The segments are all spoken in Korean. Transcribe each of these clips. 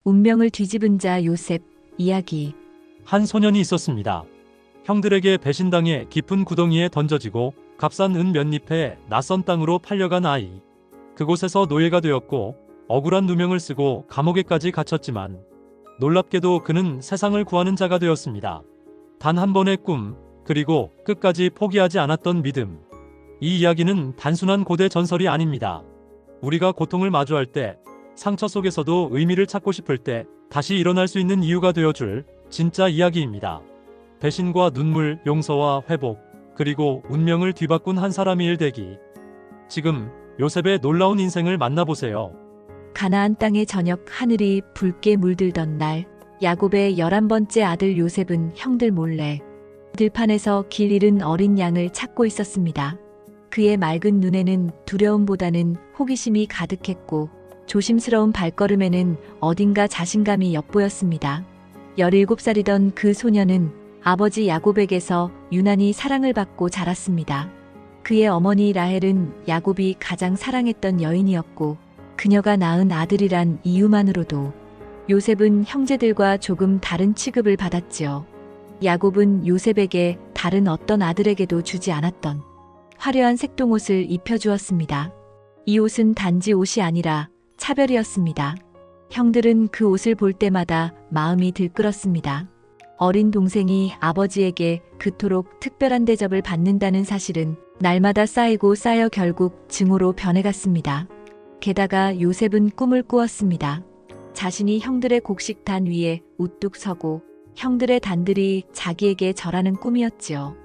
운명을 뒤집은 자 요셉 이야기. 한 소년이 있었습니다. 형들에게 배신당해 깊은 구덩이에 던져지고 값싼 은 몇 잎에 낯선 땅으로 팔려간 아이. 그곳에서 노예가 되었고 억울한 누명을 쓰고 감옥에까지 갇혔지만 놀랍게도 그는 세상을 구하는 자가 되었습니다. 단 한 번의 꿈, 그리고 끝까지 포기하지 않았던 믿음. 이 이야기는 단순한 고대 전설이 아닙니다. 우리가 고통을 마주할 때, 상처 속에서도 의미를 찾고 싶을 때 다시 일어날 수 있는 이유가 되어줄 진짜 이야기입니다. 배신과 눈물, 용서와 회복, 그리고 운명을 뒤바꾼 한 사람의 일대기. 지금 요셉의 놀라운 인생을 만나보세요. 가나안 땅의 저녁 하늘이 붉게 물들던 날, 야곱의 11번째 아들 요셉은 형들 몰래 들판에서 길 잃은 어린 양을 찾고 있었습니다. 그의 맑은 눈에는 두려움보다는 호기심이 가득했고 조심스러운 발걸음에는 어딘가 자신감이 엿보였습니다. 17살이던 그 소녀는 아버지 야곱에게서 유난히 사랑을 받고 자랐습니다. 그의 어머니 라헬은 야곱이 가장 사랑했던 여인이었고 그녀가 낳은 아들이란 이유만으로도 요셉은 형제들과 조금 다른 취급을 받았지요. 야곱은 요셉에게 다른 어떤 아들에게도 주지 않았던 화려한 색동옷을 입혀주었습니다. 이 옷은 단지 옷이 아니라 차별이었습니다. 형들은 그 옷을 볼 때마다 마음이 들끓었습니다. 어린 동생이 아버지에게 그토록 특별한 대접을 받는다는 사실은 날마다 쌓이고 쌓여 결국 증오로 변해갔습니다. 게다가 요셉은 꿈을 꾸었습니다. 자신이 형들의 곡식단 위에 우뚝 서고 형들의 단들이 자기에게 절하는 꿈이었지요.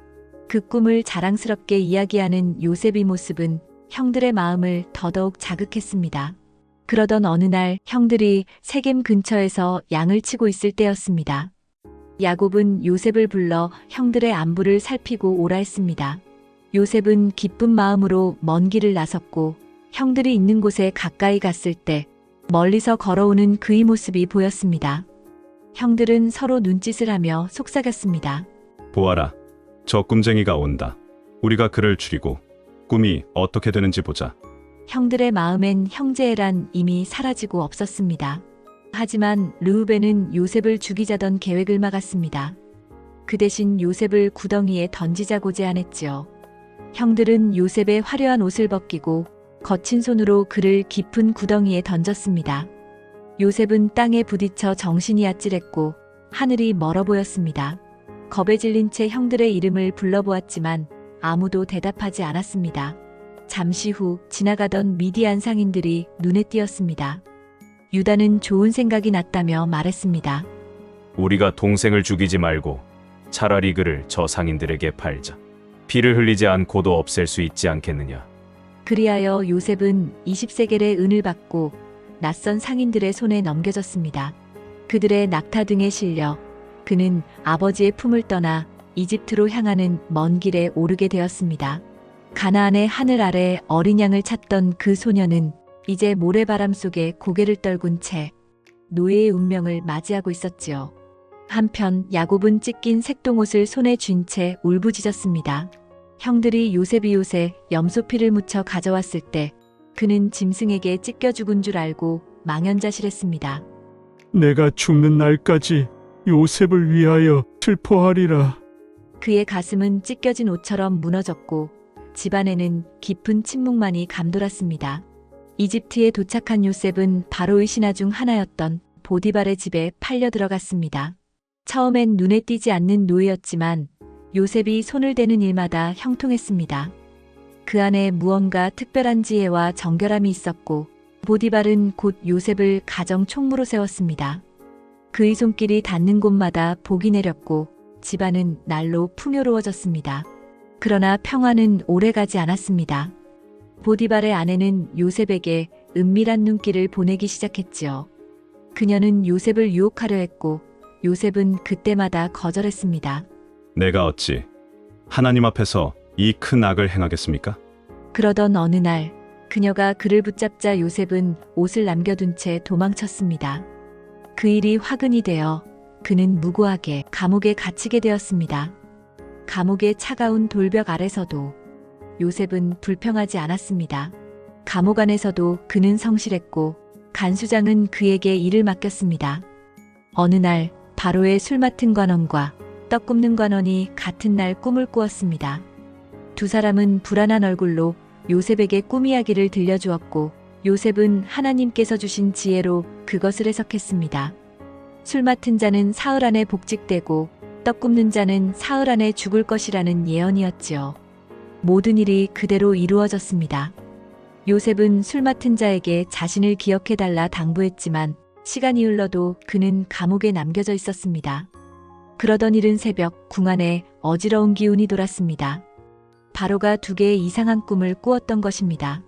그 꿈을 자랑스럽게 이야기하는 요셉의 모습은 형들의 마음을 더더욱 자극했습니다. 그러던 어느 날 형들이 세겜 근처에서 양을 치고 있을 때였습니다. 야곱은 요셉을 불러 형들의 안부를 살피고 오라 했습니다. 요셉은 기쁜 마음으로 먼 길을 나섰고 형들이 있는 곳에 가까이 갔을 때 멀리서 걸어오는 그의 모습이 보였습니다. 형들은 서로 눈짓을 하며 속삭였습니다. 보아라, 저 꿈쟁이가 온다. 우리가 그를 죽이고 꿈이 어떻게 되는지 보자. 형들의 마음엔 형제애란 이미 사라지고 없었습니다. 하지만 르우벤은 요셉을 죽이자던 계획을 막았습니다. 그 대신 요셉을 구덩이에 던지자고 제안했지요. 형들은 요셉의 화려한 옷을 벗기고 거친 손으로 그를 깊은 구덩이에 던졌습니다. 요셉은 땅에 부딪혀 정신이 아찔했고 하늘이 멀어 보였습니다. 겁에 질린 채 형들의 이름을 불러보았지만 아무도 대답하지 않았습니다. 잠시 후 지나가던 미디안 상인들이 눈에 띄었습니다. 유다는 좋은 생각이 났다며 말했습니다. 우리가 동생을 죽이지 말고 차라리 그를 저 상인들에게 팔자. 피를 흘리지 않고도 없앨 수 있지 않겠느냐. 그리하여 요셉은 20세겔의 은을 받고 낯선 상인들의 손에 넘겨졌습니다. 그들의 낙타 등에 실려 그는 아버지의 품을 떠나 이집트로 향하는 먼 길에 오르게 되었습니다. 가나안의 하늘 아래 어린 양을 찾던 그 소녀는 이제 모래바람 속에 고개를 떨군 채 노예의 운명을 맞이하고 있었지요. 한편 야곱은 찢긴 색동옷을 손에 쥔 채 울부짖었습니다. 형들이 요셉이 옷에 염소피를 묻혀 가져왔을 때 그는 짐승에게 찢겨 죽은 줄 알고 망연자실했습니다. 내가 죽는 날까지 요셉을 위하여 슬퍼하리라. 그의 가슴은 찢겨진 옷처럼 무너졌고 집안에는 깊은 침묵만이 감돌았습니다. 이집트에 도착한 요셉은 바로의 신하 중 하나였던 보디발의 집에 팔려 들어갔습니다. 처음엔 눈에 띄지 않는 노예였지만 요셉이 손을 대는 일마다 형통했습니다. 그 안에 무언가 특별한 지혜와 정결함이 있었고 보디발은 곧 요셉을 가정 총무로 세웠습니다. 그의 손길이 닿는 곳마다 복이 내렸고 집안은 날로 풍요로워졌습니다. 그러나 평화는 오래가지 않았습니다. 보디발의 아내는 요셉에게 은밀한 눈길을 보내기 시작했지요. 그녀는 요셉을 유혹하려 했고 요셉은 그때마다 거절했습니다. 내가 어찌 하나님 앞에서 이 큰 악을 행하겠습니까? 그러던 어느 날 그녀가 그를 붙잡자 요셉은 옷을 남겨둔 채 도망쳤습니다. 그 일이 화근이 되어 그는 무고하게 감옥에 갇히게 되었습니다. 감옥의 차가운 돌벽 아래서도 요셉은 불평하지 않았습니다. 감옥 안에서도 그는 성실했고 간수장은 그에게 일을 맡겼습니다. 어느 날 바로의 술 맡은 관원과 떡 굽는 관원이 같은 날 꿈을 꾸었습니다. 두 사람은 불안한 얼굴로 요셉에게 꿈 이야기를 들려주었고 요셉은 하나님께서 주신 지혜로 그것을 해석했습니다. 술 맡은 자는 사흘 안에 복직되고 떡 굽는 자는 사흘 안에 죽을 것이라는 예언이었지요. 모든 일이 그대로 이루어졌습니다. 요셉은 술 맡은 자에게 자신을 기억해달라 당부했지만 시간이 흘러도 그는 감옥에 남겨져 있었습니다. 그러던 이른 새벽 궁 안에 어지러운 기운이 돌았습니다. 바로가 2개의 이상한 꿈을 꾸었던 것입니다.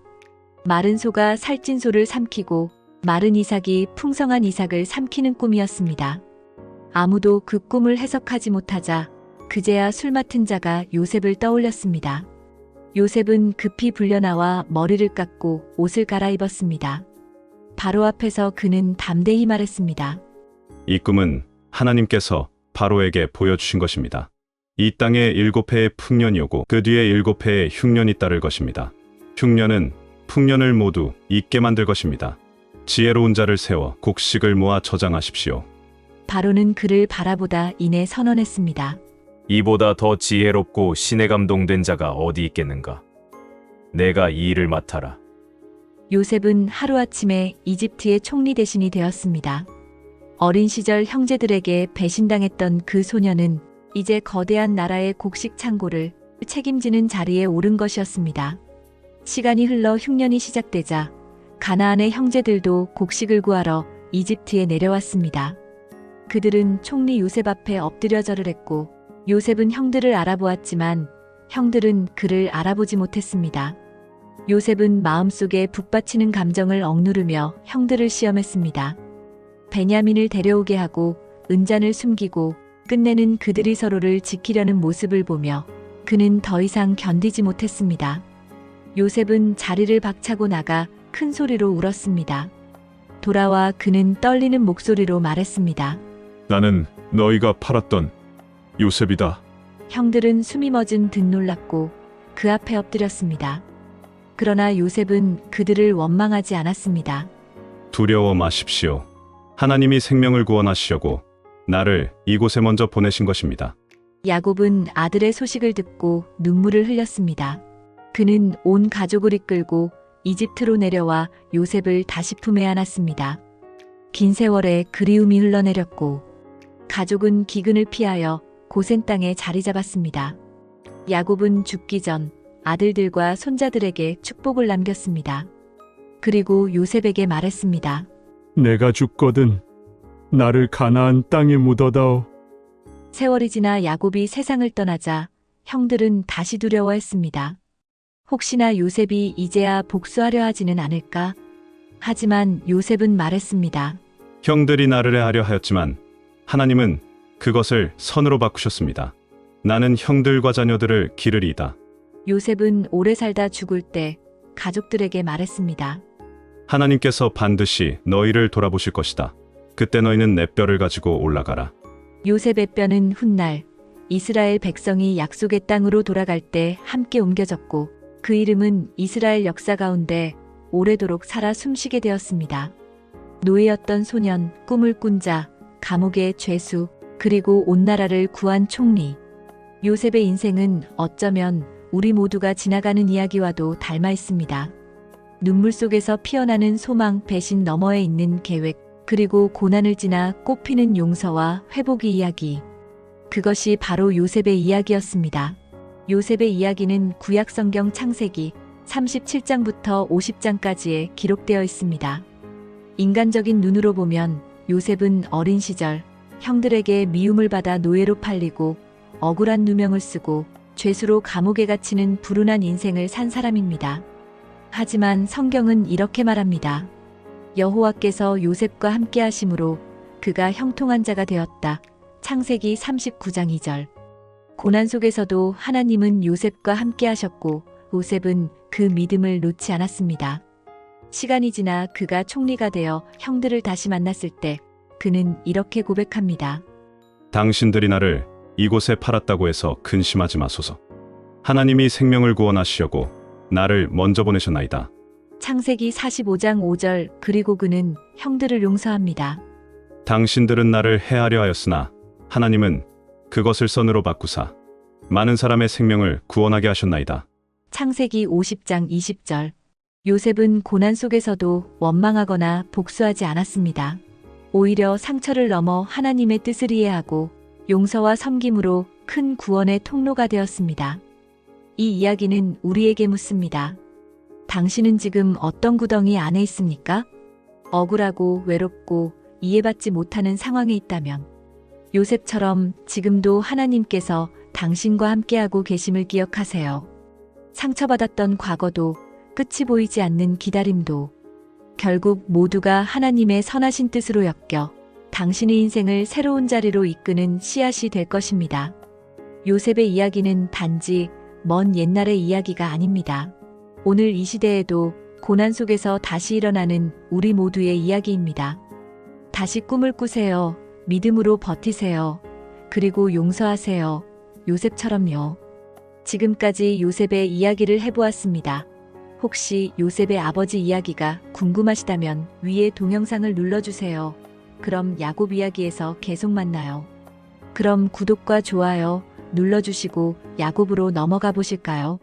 마른 소가 살찐 소를 삼키고 마른 이삭이 풍성한 이삭을 삼키는 꿈이었습니다. 아무도 그 꿈을 해석하지 못하자 그제야 술 맡은 자가 요셉을 떠올렸습니다. 요셉은 급히 불려나와 머리를 깎고 옷을 갈아입었습니다. 바로 앞에서 그는 담대히 말했습니다. 이 꿈은 하나님께서 바로에게 보여주신 것입니다. 이 땅에 7해의 풍년이 오고 그 뒤에 7해의 흉년이 따를 것입니다. 흉년은 풍년을 모두 잊게 만들 것입니다. 지혜로운 자를 세워 곡식을 모아 저장하십시오. 바로는 그를 바라보다 이내 선언했습니다. 이보다 더 지혜롭고 신에 감동된 자가 어디 있겠는가? 내가 이 일을 맡아라. 요셉은 하루아침에 이집트의 총리 대신이 되었습니다. 어린 시절 형제들에게 배신당했던 그 소녀는 이제 거대한 나라의 곡식 창고를 책임지는 자리에 오른 것이었습니다. 시간이 흘러 흉년이 시작되자 가나안의 형제들도 곡식을 구하러 이집트에 내려왔습니다. 그들은 총리 요셉 앞에 엎드려 절을 했고 요셉은 형들을 알아보았지만 형들은 그를 알아보지 못했습니다. 요셉은 마음속에 북받치는 감정을 억누르며 형들을 시험했습니다. 베냐민을 데려오게 하고 은잔을 숨기고 끝내는 그들이 서로를 지키려는 모습을 보며 그는 더 이상 견디지 못했습니다. 요셉은 자리를 박차고 나가 큰 소리로 울었습니다. 돌아와 그는 떨리는 목소리로 말했습니다. 나는 너희가 팔았던 요셉이다. 형들은 숨이 멎은 듯 놀랐고 그 앞에 엎드렸습니다. 그러나 요셉은 그들을 원망하지 않았습니다. 두려워 마십시오. 하나님이 생명을 구원하시려고 나를 이곳에 먼저 보내신 것입니다. 야곱은 아들의 소식을 듣고 눈물을 흘렸습니다. 그는 온 가족을 이끌고 이집트로 내려와 요셉을 다시 품에 안았습니다. 긴 세월에 그리움이 흘러내렸고 가족은 기근을 피하여 고센 땅에 자리 잡았습니다. 야곱은 죽기 전 아들들과 손자들에게 축복을 남겼습니다. 그리고 요셉에게 말했습니다. 내가 죽거든 나를 가나안 땅에 묻어다오. 세월이 지나 야곱이 세상을 떠나자 형들은 다시 두려워했습니다. 혹시나 요셉이 이제야 복수하려 하지는 않을까? 하지만 요셉은 말했습니다. 형들이 나를 해하려 하였지만 하나님은 그것을 선으로 바꾸셨습니다. 나는 형들과 자녀들을 기르리이다. 요셉은 오래 살다 죽을 때 가족들에게 말했습니다. 하나님께서 반드시 너희를 돌아보실 것이다. 그때 너희는 내 뼈를 가지고 올라가라. 요셉의 뼈는 훗날 이스라엘 백성이 약속의 땅으로 돌아갈 때 함께 옮겨졌고 그 이름은 이스라엘 역사 가운데 오래도록 살아 숨쉬게 되었습니다. 노예였던 소년, 꿈을 꾼 자, 감옥의 죄수, 그리고 온 나라를 구한 총리. 요셉의 인생은 어쩌면 우리 모두가 지나가는 이야기와도 닮아 있습니다. 눈물 속에서 피어나는 소망, 배신 너머에 있는 계획, 그리고 고난을 지나 꽃피는 용서와 회복의 이야기. 그것이 바로 요셉의 이야기였습니다. 요셉의 이야기는 구약 성경 창세기 37장부터 50장까지에 기록되어 있습니다. 인간적인 눈으로 보면 요셉은 어린 시절 형들에게 미움을 받아 노예로 팔리고 억울한 누명을 쓰고 죄수로 감옥에 갇히는 불운한 인생을 산 사람입니다. 하지만 성경은 이렇게 말합니다. 여호와께서 요셉과 함께 하심으로 그가 형통한 자가 되었다. 창세기 39장 2절. 고난 속에서도 하나님은 요셉과 함께 하셨고 요셉은 그 믿음을 놓지 않았습니다. 시간이 지나 그가 총리가 되어 형들을 다시 만났을 때 그는 이렇게 고백합니다. 당신들이 나를 이곳에 팔았다고 해서 근심하지 마소서. 하나님이 생명을 구원하시려고 나를 먼저 보내셨나이다. 창세기 45장 5절 그리고 그는 형들을 용서합니다. 당신들은 나를 해하려 하였으나 하나님은 그것을 선으로 바꾸사 많은 사람의 생명을 구원하게 하셨나이다. 창세기 50장 20절 요셉은 고난 속에서도 원망하거나 복수하지 않았습니다. 오히려 상처를 넘어 하나님의 뜻을 이해하고 용서와 섬김으로 큰 구원의 통로가 되었습니다. 이 이야기는 우리에게 묻습니다. 당신은 지금 어떤 구덩이 안에 있습니까? 억울하고 외롭고 이해받지 못하는 상황에 있다면 요셉처럼 지금도 하나님께서 당신과 함께하고 계심을 기억하세요. 상처받았던 과거도 끝이 보이지 않는 기다림도 결국 모두가 하나님의 선하신 뜻으로 엮여 당신의 인생을 새로운 자리로 이끄는 씨앗이 될 것입니다. 요셉의 이야기는 단지 먼 옛날의 이야기가 아닙니다. 오늘 이 시대에도 고난 속에서 다시 일어나는 우리 모두의 이야기입니다. 다시 꿈을 꾸세요. 믿음으로 버티세요. 그리고 용서하세요. 요셉처럼요. 지금까지 요셉의 이야기를 해보았습니다. 혹시 요셉의 아버지 이야기가 궁금하시다면 위에 동영상을 눌러주세요. 그럼 야곱 이야기에서 계속 만나요. 그럼 구독과 좋아요 눌러주시고 야곱으로 넘어가 보실까요?